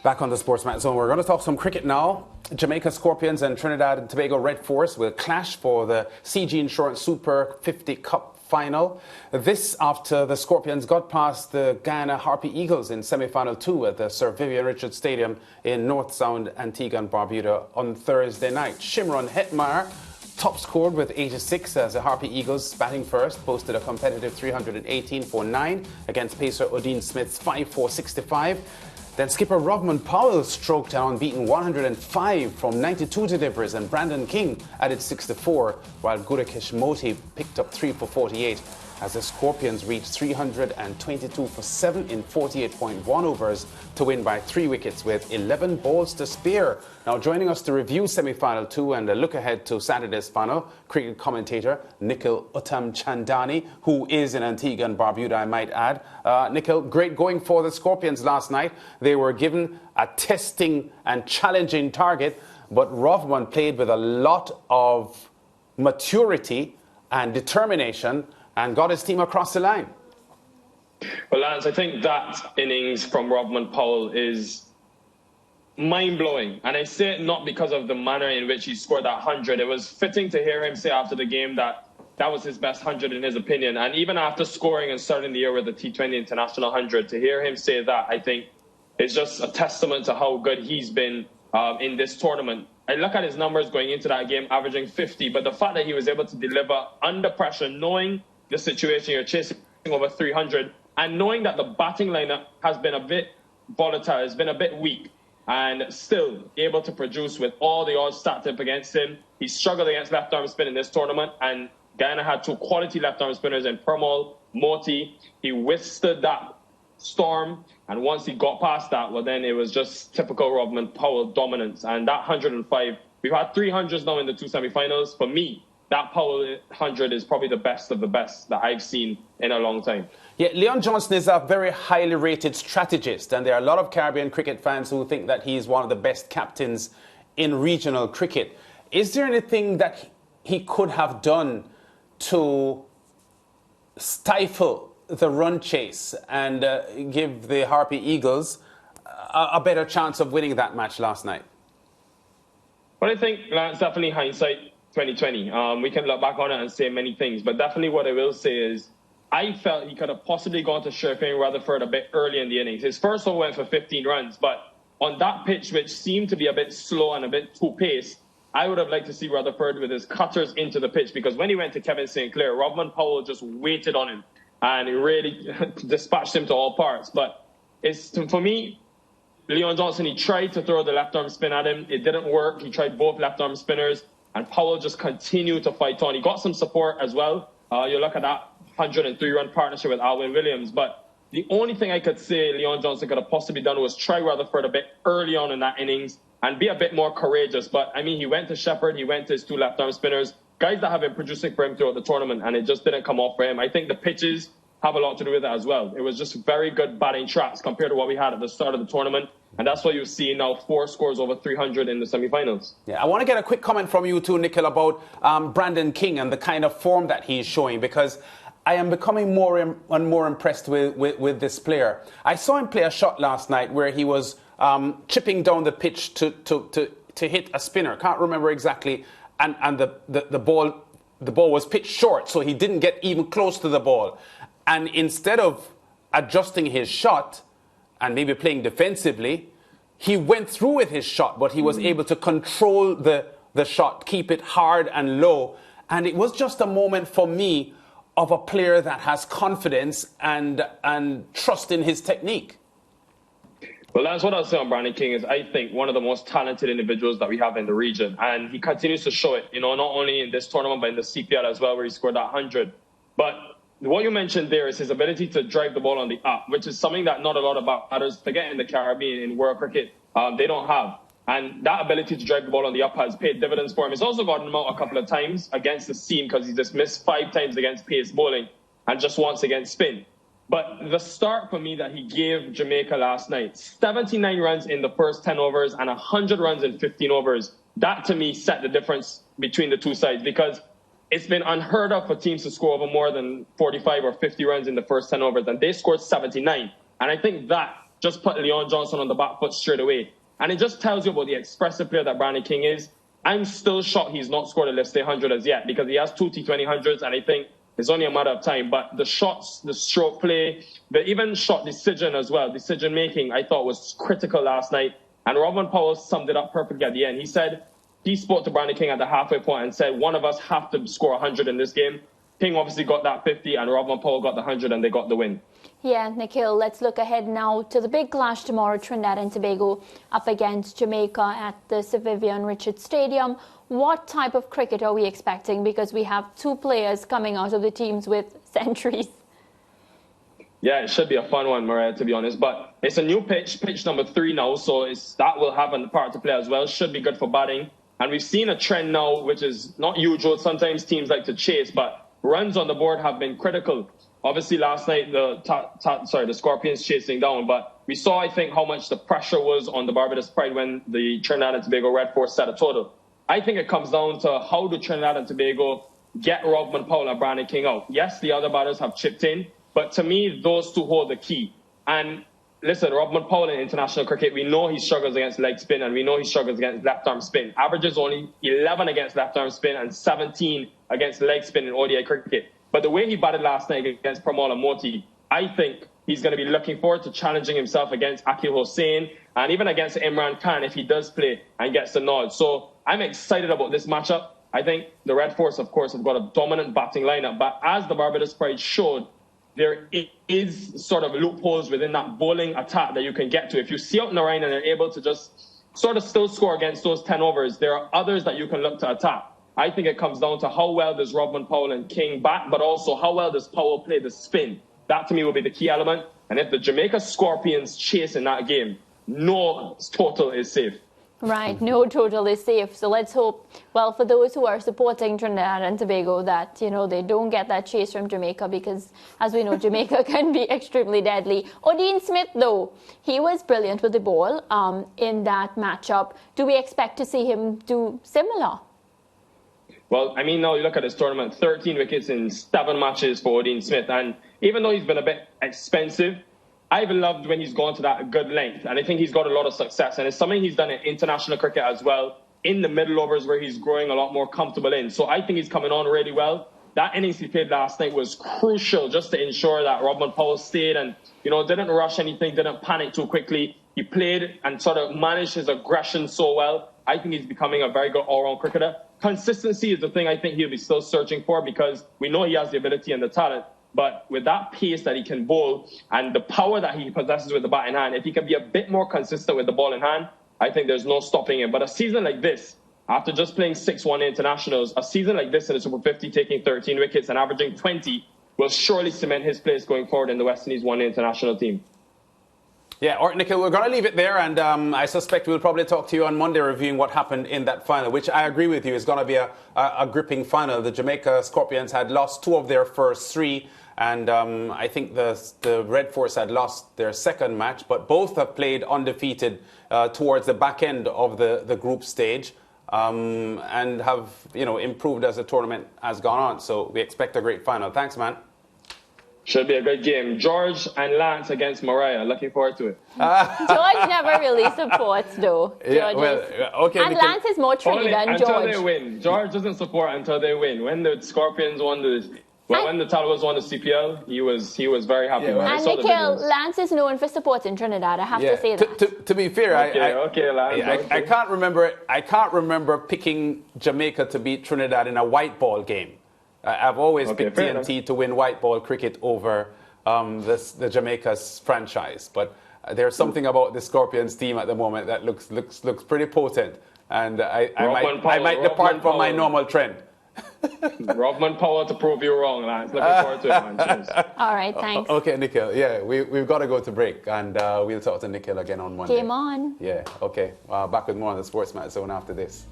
Back on the SportsMax Zone, we're going to talk some cricket now. Jamaica Scorpions and Trinidad and Tobago Red Force will clash for the CG Insurance Super 50 Cup final. This after the Scorpions got past the GUY Harpy Eagles in semi-final 2 at the Sir Vivian Richards Stadium in North Sound, Antigua and Barbuda on Thursday night. Shimron Hetmyer top scored with 86 as the Harpy Eagles, batting first, posted a competitive 318 for 9 against pacer Odin Smith's 5-4-65. Then skipper Rovman Powell stroked an unbeaten 105 from 92 deliveries, and Brandon King added 64, while Gurukesh Moti picked up 3 for 48 as the Scorpions reached 322 for 7 in 48.1 overs to win by 3 wickets with 11 balls to spare. Now joining us to review semi-final 2 and a look ahead to Saturday's final, cricket commentator Nikhil Uttam Chandani, who is in Antigua and Barbuda, I might add. Nikhil, great going for the Scorpions last night. They were given a testing and challenging target, but Rovman played with a lot of maturity and determination and got his team across the line. Well, Lance, I think that innings from Rovman Powell is mind-blowing. And I say it not because of the manner in which he scored that 100. It was fitting to hear him say after the game that that was his best 100 in his opinion. And even after scoring and starting the year with the T20 International 100, to hear him say that, I think, is just a testament to how good he's been in this tournament. I look at his numbers going into that game, averaging 50, but the fact that he was able to deliver under pressure, knowing the situation, you're chasing over 300, and knowing that the batting lineup has been a bit volatile, has been a bit weak, and still able to produce with all the odds stacked up against him. He struggled against left-arm spin in this tournament, and Guyana had 2 quality left-arm spinners in Permal, Moti. He withstood that storm, and once he got past that, well, then it was just typical Rovman Powell dominance. And that 105, we've had 300s now in the 2 semi-finals. For me, that Powell 100 is probably the best of the best that I've seen in a long time. Yeah, Leon Johnson is a very highly rated strategist, and there are a lot of Caribbean cricket fans who think that he's one of the best captains in regional cricket. Is there anything that he could have done to stifle the run chase and give the Harpy Eagles a better chance of winning that match last night? Well, I think, Lance, definitely hindsight 2020. We can look back on it and say many things, but definitely what I will say is I felt he could have possibly gone to Sherfane Rutherford a bit early in the innings. His first over went for 15 runs, but on that pitch, which seemed to be a bit slow and a bit too paced, I would have liked to see Rutherford with his cutters into the pitch, because when he went to Kevin St. Clair, Rovman Powell just waited on him and he really dispatched him to all parts. But for me, Leon Johnson, he tried to throw the left-arm spin at him. It didn't work. He tried both left-arm spinners, and Powell just continued to fight on. He got some support as well. You look at that 103-run partnership with Alwyn Williams. But the only thing I could say Leon Johnson could have possibly done was try Rutherford a bit early on in that innings and be a bit more courageous. But, I mean, he went to Shepherd, he went to his 2 left-arm spinners, guys that have been producing for him throughout the tournament, and it just didn't come off for him. I think the pitches have a lot to do with it as well. It was just very good batting tracks compared to what we had at the start of the tournament. And that's why you see now 4 scores over 300 in the semi-finals. Yeah, I want to get a quick comment from you too, Nikhil, about Brandon King and the kind of form that he's showing, because I am becoming more and more impressed with this player. I saw him play a shot last night where he was chipping down the pitch to hit a spinner. Can't remember exactly. And the ball was pitched short, so he didn't get even close to the ball. And instead of adjusting his shot and maybe playing defensively, he went through with his shot, but he was able to control the shot, keep it hard and low. And it was just a moment for me of a player that has confidence and trust in his technique. Well, that's what I'll say on Brandon King is I think one of the most talented individuals that we have in the region. And he continues to show it, not only in this tournament, but in the CPL as well, where he scored that 100. But what you mentioned there is his ability to drive the ball on the up, which is something that not a lot of batters, forget in the Caribbean, in world cricket, they don't have. And that ability to drive the ball on the up has paid dividends for him. It's also gotten him out a couple of times against the seam, because he just missed 5 times against pace bowling and just once against spin. But the start for me that he gave Jamaica last night, 79 runs in the first 10 overs and 100 runs in 15 overs, that to me set the difference between the two sides, because it's been unheard of for teams to score over more than 45 or 50 runs in the first 10 overs, and they scored 79. And I think that just put Leon Johnson on the back foot straight away. And it just tells you about the expressive player that Brandon King is. I'm still shocked he's not scored a List A 100 as yet, because he has 2 T20 100s, and I think it's only a matter of time. But the shots, the stroke play, the even shot decision as well, decision making, I thought was critical last night. And Rodman Powell summed it up perfectly at the end. He said, he spoke to Brandon King at the halfway point and said, one of us have to score 100 in this game. King obviously got that 50, and Rodman Powell got the 100, and they got the win. Yeah, Nikhil, let's look ahead now to the big clash tomorrow, Trinidad and Tobago up against Jamaica at the Sir Vivian Richards Stadium. What type of cricket are we expecting? Because we have 2 players coming out of the teams with centuries. Yeah, it should be a fun one, Mariah, to be honest. But it's a new pitch number 3 now, so that will have a part to play as well. Should be good for batting. And we've seen a trend now, which is not usual. Sometimes teams like to chase, but runs on the board have been critical. Obviously, last night, the Scorpions chasing down. But we saw, I think, how much the pressure was on the Barbados Pride when the Trinidad and Tobago Red Force set a total. I think it comes down to how do Trinidad and Tobago get Rodman Powell and Brandon King out. Yes, the other batters have chipped in, but to me, those 2 hold the key. And listen, Rodman Powell in international cricket, we know he struggles against leg spin, and we know he struggles against left-arm spin. Averages only 11 against left-arm spin and 17 against leg spin in ODI cricket. But the way he batted last night against Pramala Moti, I think he's going to be looking forward to challenging himself against Akil Hossain and even against Imran Khan if he does play and gets the nod. So I'm excited about this matchup. I think the Red Force, of course, have got a dominant batting lineup. But as the Barbados Pride showed, there is sort of loopholes within that bowling attack that you can get to. If you see out Narayan and they're able to just sort of still score against those 10 overs, there are others that you can look to attack. I think it comes down to how well does Rodman Powell and King bat, but also how well does Powell play the spin. That, to me, will be the key element. And if the Jamaica Scorpions chase in that game, no total is safe. Right, no total is safe. So let's hope, well, for those who are supporting Trinidad and Tobago, that, they don't get that chase from Jamaica, because, as we know, Jamaica can be extremely deadly. Odean Smith, though, he was brilliant with the ball in that matchup. Do we expect to see him do similar? Well, I mean, now you look at this tournament, 13 wickets in 7 matches for Odean Smith. And even though he's been a bit expensive, I've loved when he's gone to that good length. And I think he's got a lot of success. And it's something he's done in international cricket as well, in the middle overs where he's growing a lot more comfortable in. So I think he's coming on really well. That innings he played last night was crucial just to ensure that Rodman Powell stayed and, didn't rush anything, didn't panic too quickly. He played and sort of managed his aggression so well. I think he's becoming a very good all-round cricketer. Consistency is the thing I think he'll be still searching for, because we know he has the ability and the talent. But with that pace that he can bowl and the power that he possesses with the bat in hand, if he can be a bit more consistent with the ball in hand, I think there's no stopping him. But a season like this, after just playing 6 1-day internationals, a season like this in the Super 50, taking 13 wickets and averaging 20, will surely cement his place going forward in the West Indies 1-day international team. Yeah, all right, Nikhil, we're going to leave it there, and I suspect we'll probably talk to you on Monday reviewing what happened in that final, which I agree with you is going to be a gripping final. The Jamaica Scorpions had lost 2 of their first 3, and I think the Red Force had lost their second match, but both have played undefeated towards the back end of the group stage, and have improved as the tournament has gone on. So we expect a great final. Thanks, man. Should be a good game. George and Lance against Mariah. Looking forward to it. George never really supports, though. Yeah, well, okay. And Lance is more Trinidad than George. Until they win. George doesn't support until they win. When the Scorpions won when the Talibas won the CPL, he was very happy. Yeah, and Nikhil, Lance is known for supporting Trinidad. I have to say that. To be fair, Lance, I can't remember picking Jamaica to beat Trinidad in a white ball game. I've always picked TNT to win white ball cricket over the Jamaica's franchise. But there's something about the Scorpions team at the moment that looks pretty potent. And I might depart from my normal trend. Rodman Powell to prove you wrong, Lance. Looking forward to it, man. Cheers. All right, thanks. Okay, Nikhil. Yeah, we've got to go to break. And we'll talk to Nikhil again on Monday. Game on. Yeah, okay. Back with more on the SportsMax Zone after this.